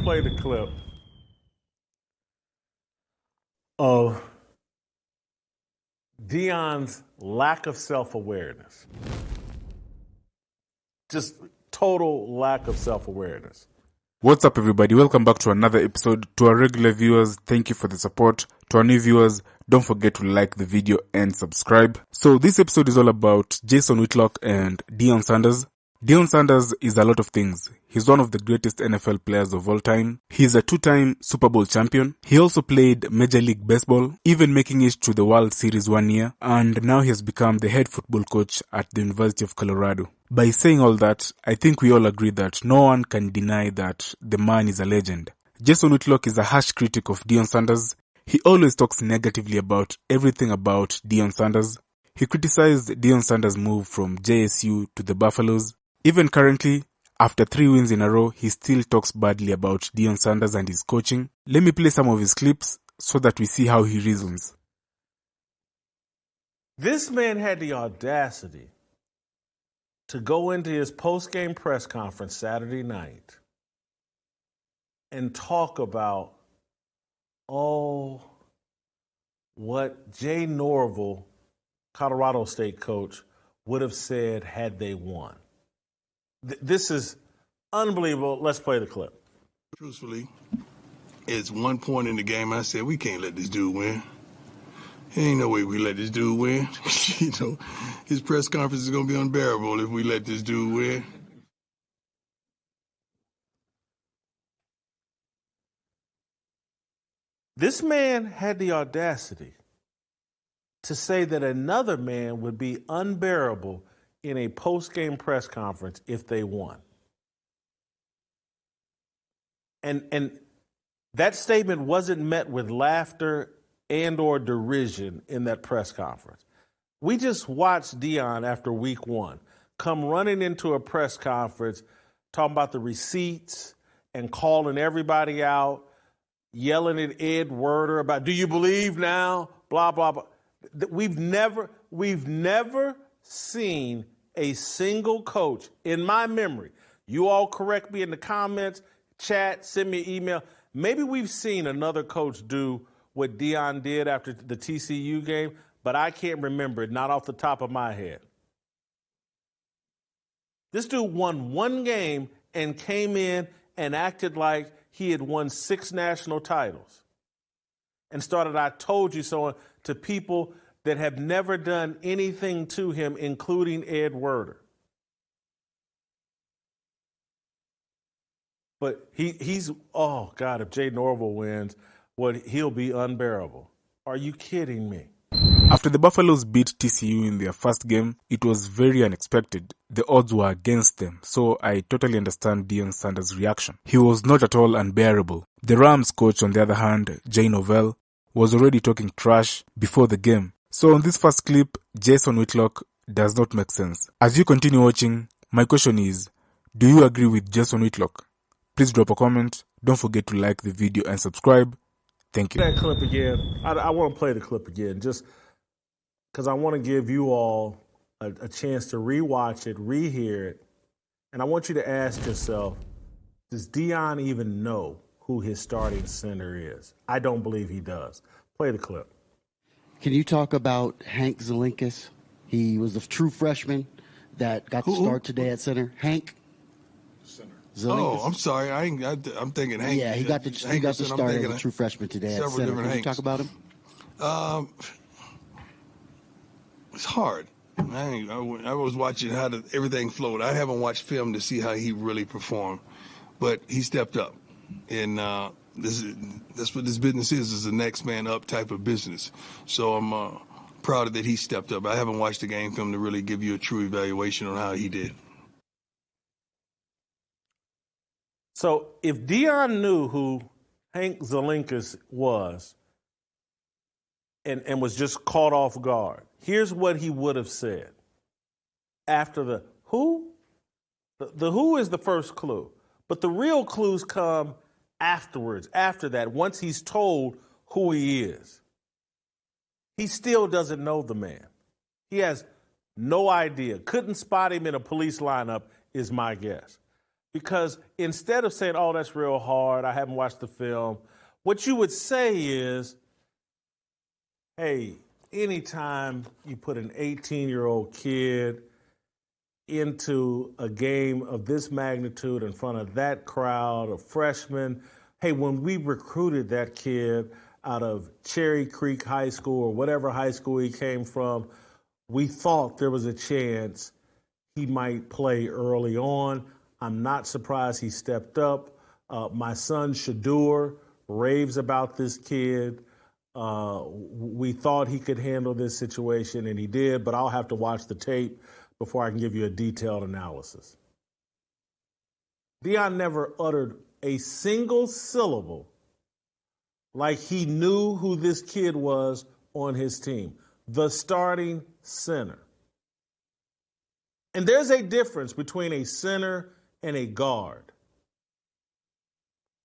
play the clip of Deion's lack of self-awareness. Just total lack of self-awareness. What's up, everybody? Welcome back to another episode. To our regular viewers, thank you for the support. To our new viewers, don't forget to like the video and subscribe. So this episode is all about Jason Whitlock and Deion Sanders. Deion Sanders is a lot of things. He's one of the greatest NFL players of all time. He's a two-time Super Bowl champion. He also played Major League Baseball, even making it to the World Series one year. And now he has become the head football coach at the University of Colorado. By saying all that, I think we all agree that no one can deny that the man is a legend. Jason Whitlock is a harsh critic of Deion Sanders. He always talks negatively about everything about Deion Sanders. He criticized Deion Sanders' move from JSU to the Buffaloes. Even currently, after 3 wins in a row, he still talks badly about Deion Sanders and his coaching. Let me play some of his clips so that we see how he reasons. This man had the audacity to go into his post-game press conference Saturday night and talk about, what Jay Norvell, Colorado State coach, would have said had they won. This is unbelievable. Let's play the clip. Truthfully, it's one point in the game I said, we can't let this dude win. There ain't no way we let this dude win. His press conference is going to be unbearable if we let this dude win. This man had the audacity to say that another man would be unbearable in a post-game press conference if they won. And that statement wasn't met with laughter and or derision in that press conference. We just watched Deion after week 1 come running into a press conference talking about the receipts and calling everybody out, yelling at Ed Werder about, do you believe now? Blah, blah, blah. We've never seen a single coach in my memory. You all correct me in the comments, chat, send me an email. Maybe we've seen another coach do what Deion did after the TCU game, but I can't remember it, not off the top of my head. This dude won 1 game and came in and acted like he had won 6 national titles and started "I told you so" to people that have never done anything to him, including Ed Werder. But he's, oh God, if Jay Norvell wins, he'll be unbearable. Are you kidding me? After the Buffaloes beat TCU in their first game, it was very unexpected. The odds were against them, so I totally understand Deion Sanders' reaction. He was not at all unbearable. The Rams coach, on the other hand, Jay Norvell, was already talking trash before the game. So on this first clip, Jason Whitlock does not make sense. As you continue watching, my question is, do you agree with Jason Whitlock? Please drop a comment. Don't forget to like the video and subscribe. Thank you. That clip again. I want to play the clip again just because I want to give you all a chance to rewatch it, rehear it. And I want you to ask yourself, does Deion even know who his starting center is? I don't believe he does. Play the clip. Can you talk about Hank Zelinkus? He was a true freshman that got the start today at center. Hank Zelinkus. Oh, I'm sorry. I'm thinking Hank. Yeah, he got the start as a true freshman today at center. Can you talk about him? It's hard. I was watching how everything flowed. I haven't watched film to see how he really performed, but he stepped up. And that's what this business is a next man up type of business. So I'm proud that he stepped up. I haven't watched the game film to really give you a true evaluation on how he did. So if Deion knew who Hank Zelinkus was and was just caught off guard, here's what he would have said. After the who? The who is the first clue. But the real clues come afterwards, after that, once he's told who he is. He still doesn't know the man. He has no idea. Couldn't spot him in a police lineup is my guess. Because instead of saying, oh, that's real hard, I haven't watched the film, what you would say is, hey, anytime you put an 18-year-old kid into a game of this magnitude in front of that crowd of freshmen, hey, when we recruited that kid out of Cherry Creek High School or whatever high school he came from, we thought there was a chance he might play early on. I'm not surprised he stepped up. My son Shadur raves about this kid. We thought he could handle this situation, and he did, but I'll have to watch the tape before I can give you a detailed analysis. Deion never uttered a single syllable like he knew who this kid was on his team, the starting center. And there's a difference between a center and a guard.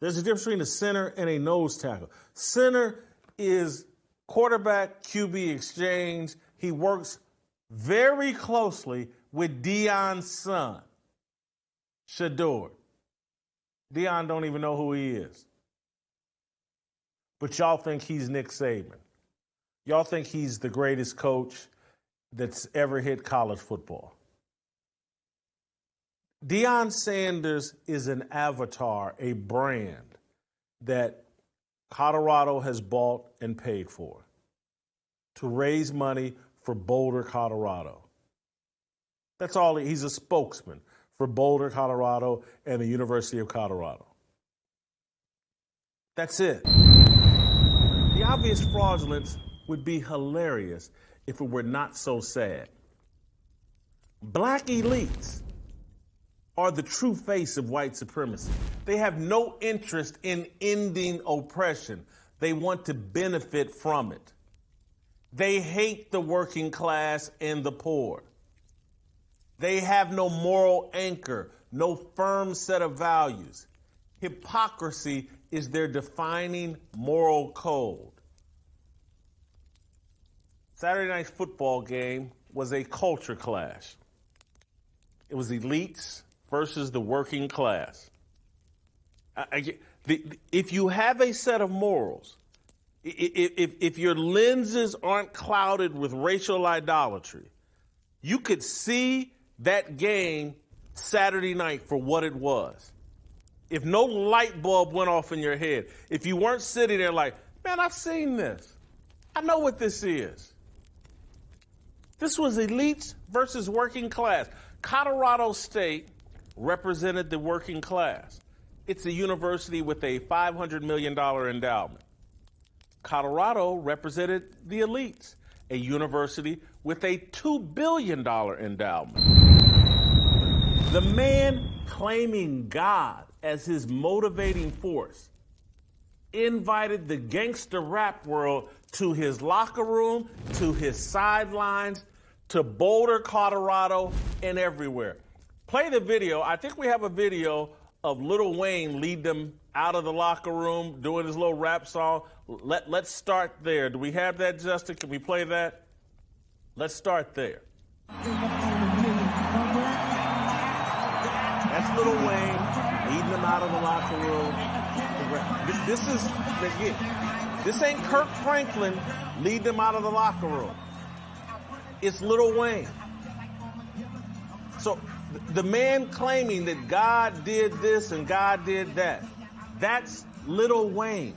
There's a difference between a center and a nose tackle. Center is quarterback QB exchange. He works very closely with Deion's son, Shadur. Deion don't even know who he is. But y'all think he's Nick Saban. Y'all think he's the greatest coach that's ever hit college football. Deion Sanders is an avatar, a brand that Colorado has bought and paid for to raise money for Boulder, Colorado. That's all. He's a spokesman for Boulder, Colorado, and the University of Colorado. That's it. The obvious fraudulence would be hilarious if it were not so sad. Black elites are the true face of white supremacy. They have no interest in ending oppression. They want to benefit from it. They hate the working class and the poor. They have no moral anchor, no firm set of values. Hypocrisy is their defining moral code. Saturday night's football game was a culture clash. It was elites versus the working class. If you have a set of morals, if your lenses aren't clouded with racial idolatry, you could see that game Saturday night for what it was. If no light bulb went off in your head, if you weren't sitting there like, man, I've seen this. I know what this is. This was elites versus working class. Colorado State represented the working class. It's a university with a $500 million endowment. Colorado represented the elites, a university with a $2 billion endowment. The man claiming God as his motivating force invited the gangster rap world to his locker room, to his sidelines, to Boulder, Colorado, and everywhere. Play the video. I think we have a video of Lil Wayne lead them out of the locker room doing his little rap song. Let's start there. Do we have that, Justin? Can we play that? Let's start there. That's Lil Wayne leading them out of the locker room. This ain't Kirk Franklin leading them out of the locker room. It's Lil Wayne. So the man claiming that God did this and God did that, that's Lil Wayne.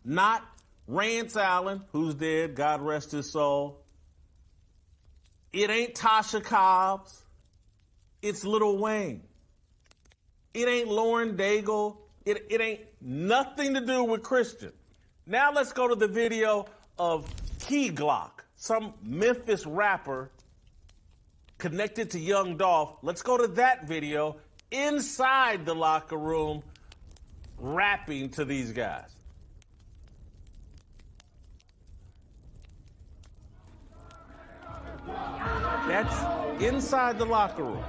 Not Rance Allen, who's dead, God rest his soul. It ain't Tasha Cobbs. It's Lil Wayne. It ain't Lauren Daigle. It ain't nothing to do with Christian. Now let's go to the video of Key Glock, some Memphis rapper connected to Young Dolph. Let's go to that video inside the locker room rapping to these guys. That's inside the locker room.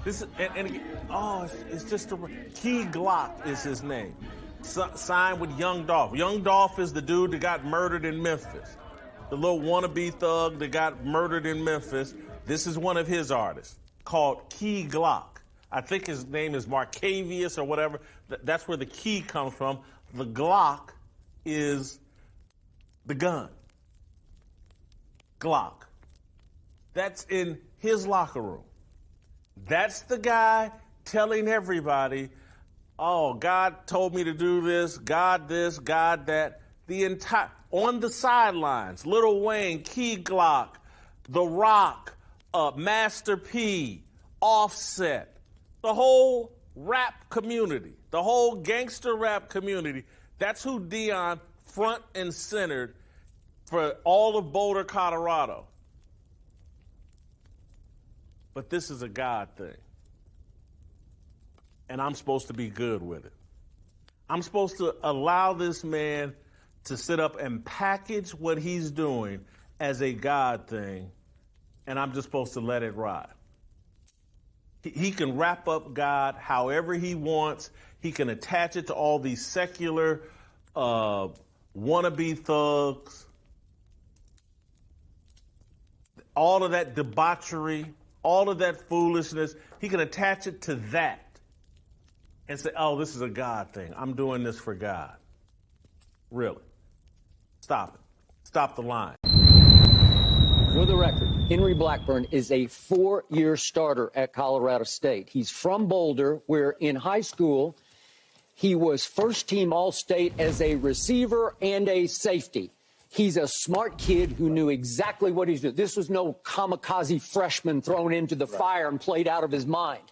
This it's just Key Glock is his name. Signed with Young Dolph. Young Dolph is the dude that got murdered in Memphis. The little wannabe thug that got murdered in Memphis. This is one of his artists called Key Glock. I think his name is Marcavius or whatever. That's where the key comes from. The Glock is the gun. Glock. That's in his locker room. That's the guy telling everybody, oh, God told me to do this, God that. The entire, on the sidelines, Lil Wayne, Key Glock, The Rock, Master P, Offset, the whole rap community, the whole gangster rap community, that's who Deion front and centered for all of Boulder, Colorado. But this is a God thing. And I'm supposed to be good with it. I'm supposed to allow this man to sit up and package what he's doing as a God thing, and I'm just supposed to let it ride. He can wrap up God however he wants. He can attach it to all these secular wannabe thugs, all of that debauchery, all of that foolishness. He can attach it to that and say, oh, this is a God thing. I'm doing this for God. Really. Stop it. Stop the line. For the record, Henry Blackburn is a 4-year starter at Colorado State. He's from Boulder, where in high school he was first-team All-State as a receiver and a safety. He's a smart kid who knew exactly what he's doing. This was no kamikaze freshman thrown into the fire and played out of his mind.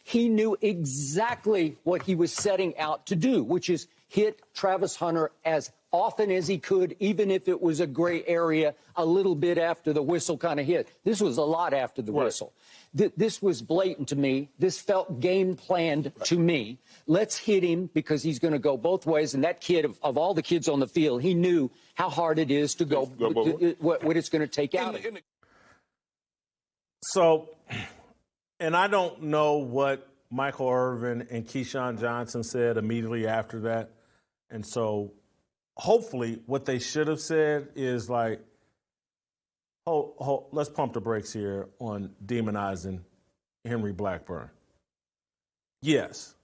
He knew exactly what he was setting out to do, which is hit Travis Hunter as often as he could, even if it was a gray area a little bit after the whistle kind of hit. This was a lot after the whistle. This was blatant to me. This felt game planned to me. Let's hit him because he's going to go both ways. And that kid, of all the kids on the field, he knew how hard it is to go, what it's going to take out of him. So, and I don't know what Michael Irvin and Keyshawn Johnson said immediately after that. And so hopefully what they should have said is like, let's pump the brakes here on demonizing Henry Blackburn. Yes,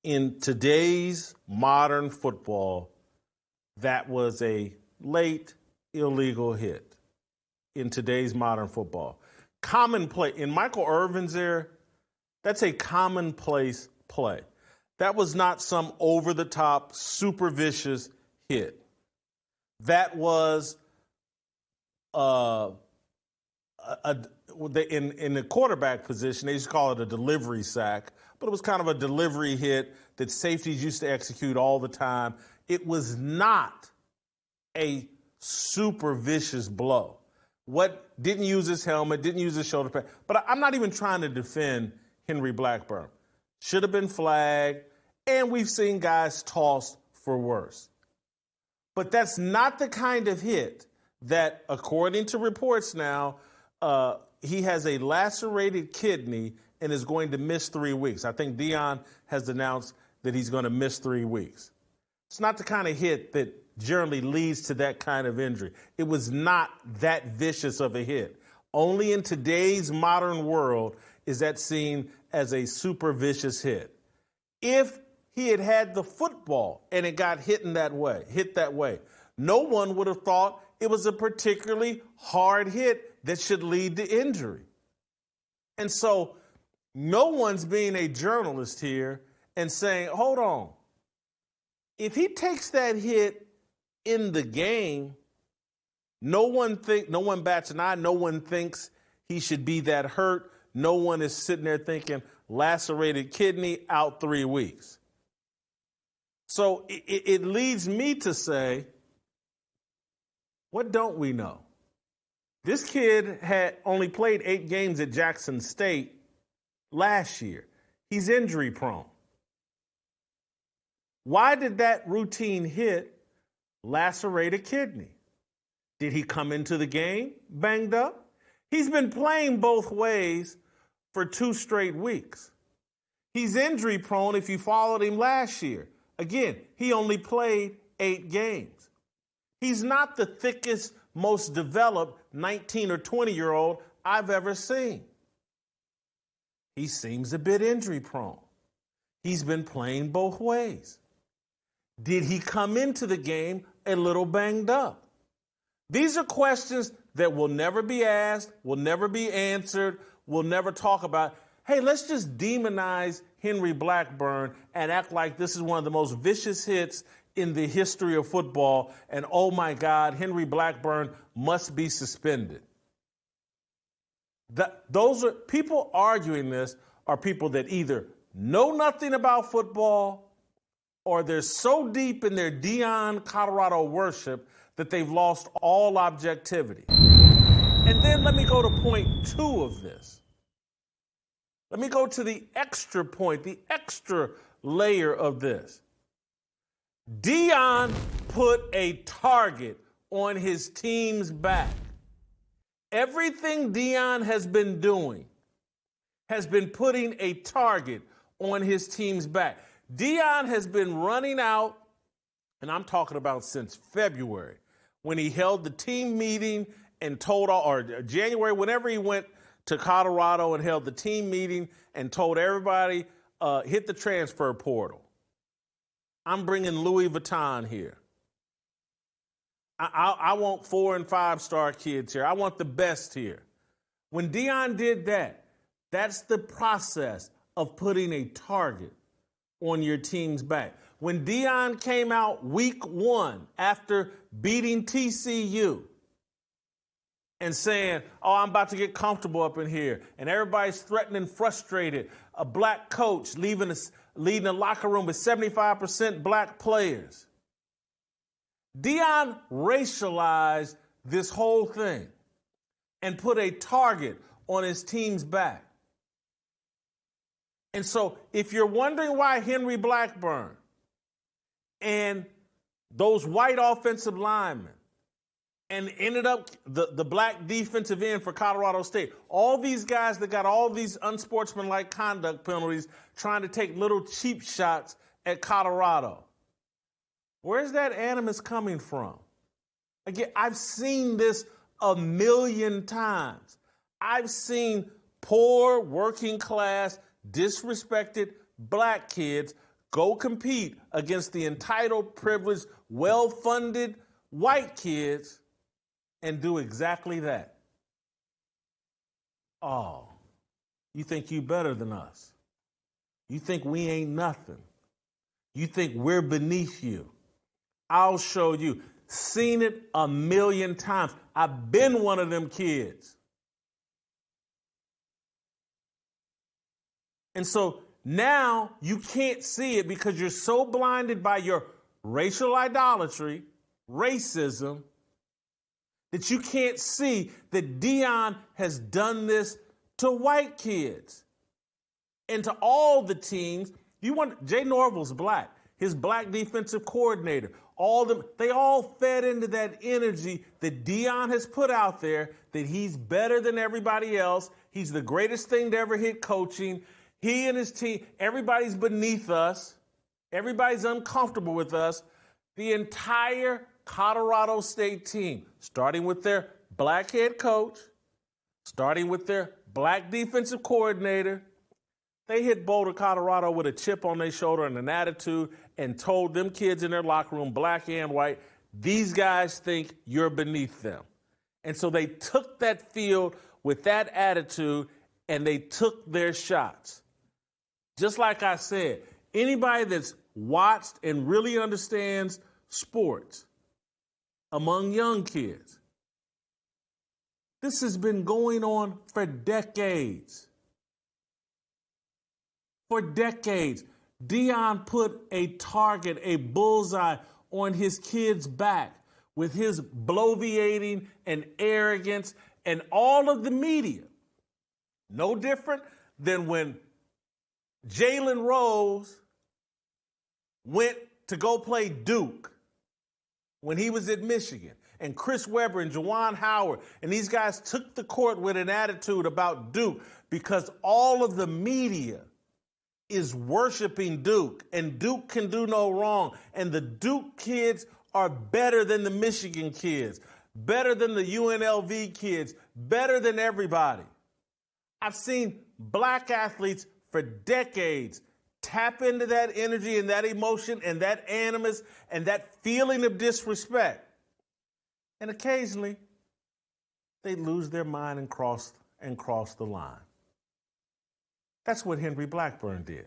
in today's modern football, that was a late illegal hit in today's modern football. Commonplace. In Michael Irvin's era, that's a commonplace play. That was not some over-the-top, super vicious hit. That was in the quarterback position, they used to call it a delivery sack, but it was kind of a delivery hit that safeties used to execute all the time. It was not a super vicious blow. Didn't use his helmet, didn't use his shoulder pad. But I'm not even trying to defend Henry Blackburn. Should have been flagged, and we've seen guys tossed for worse. But that's not the kind of hit that, according to reports now, he has a lacerated kidney and is going to miss 3 weeks. I think Deion has announced that he's going to miss 3 weeks. It's not the kind of hit that generally leads to that kind of injury. It was not that vicious of a hit. Only in today's modern world is that seen as a super vicious hit. If he had had the football and it got hit that way, no one would have thought it was a particularly hard hit that should lead to injury. And so no one's being a journalist here and saying, hold on, if he takes that hit in the game, no one bats an eye, no one thinks he should be that hurt. No one is sitting there thinking lacerated kidney, out 3 weeks. So it leads me to say, what don't we know? This kid had only played 8 games at Jackson State last year. He's injury prone. Why did that routine hit lacerate a kidney? Did he come into the game banged up? He's been playing both ways for 2 straight weeks. He's injury prone if you followed him last year. Again, he only played 8 games. He's not the thickest, most developed 19 or 20-year-old I've ever seen. He seems a bit injury prone. He's been playing both ways. Did he come into the game a little banged up? These are questions that will never be asked, will never be answered, we'll never talk about. Hey, let's just demonize Henry Blackburn and act like this is one of the most vicious hits in the history of football, and oh my God, Henry Blackburn must be suspended. Those are people arguing this are people that either know nothing about football or they're so deep in their Deion, Colorado worship that they've lost all objectivity. And then let me go to point 2 of this. Let me go to the extra point, the extra layer of this. Deion put a target on his team's back. Everything Deion has been doing has been putting a target on his team's back. Deion has been running out, and I'm talking about since February, when he held the team meeting and told, or January, whenever he went to Colorado and held the team meeting and told everybody, hit the transfer portal. I'm bringing Louis Vuitton here. I want 4- and 5-star kids here. I want the best here. When Deion did that, that's the process of putting a target on your team's back. When Deion came out week 1 after beating TCU and saying, oh, I'm about to get comfortable up in here, and everybody's threatening, frustrated, a black coach leading a locker room with 75% black players. Deion racialized this whole thing and put a target on his team's back. And so if you're wondering why Henry Blackburn and those white offensive linemen and ended up the black defensive end for Colorado State, all these guys that got all these unsportsmanlike conduct penalties trying to take little cheap shots at Colorado, where's that animus coming from? Again, I've seen this a million times. I've seen poor, working class, disrespected black kids go compete against the entitled, privileged, well-funded white kids and do exactly that. Oh, you think you better than us. You think we ain't nothing. You think we're beneath you. I'll show you. Seen it a million times. I've been one of them kids. And so now you can't see it because you're so blinded by your racial idolatry, racism, that you can't see that Deion has done this to white kids and to all the teams. Jay Norville's black, his black defensive coordinator, they all fed into that energy that Deion has put out there, that he's better than everybody else. He's the greatest thing to ever hit coaching. He and his team, everybody's beneath us. Everybody's uncomfortable with us. The entire Colorado State team, starting with their black head coach, starting with their black defensive coordinator, they hit Boulder, Colorado with a chip on their shoulder and an attitude and told them kids in their locker room, black and white, these guys think you're beneath them. And so they took that field with that attitude and they took their shots. Just like I said, anybody that's watched and really understands sports among young kids, this has been going on for decades. For decades, Deion put a target, a bullseye on his kid's back with his bloviating and arrogance and all of the media. No different than when Jalen Rose went to go play Duke when he was at Michigan, and Chris Webber and Juwan Howard, and these guys took the court with an attitude about Duke because all of the media is worshiping Duke, and Duke can do no wrong, and the Duke kids are better than the Michigan kids, better than the UNLV kids, better than everybody. I've seen black athletes for decades tap into that energy and that emotion and that animus and that feeling of disrespect. And occasionally, they lose their mind and cross the line. That's what Henry Blackburn did.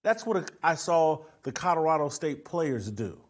That's what I saw the Colorado State players do.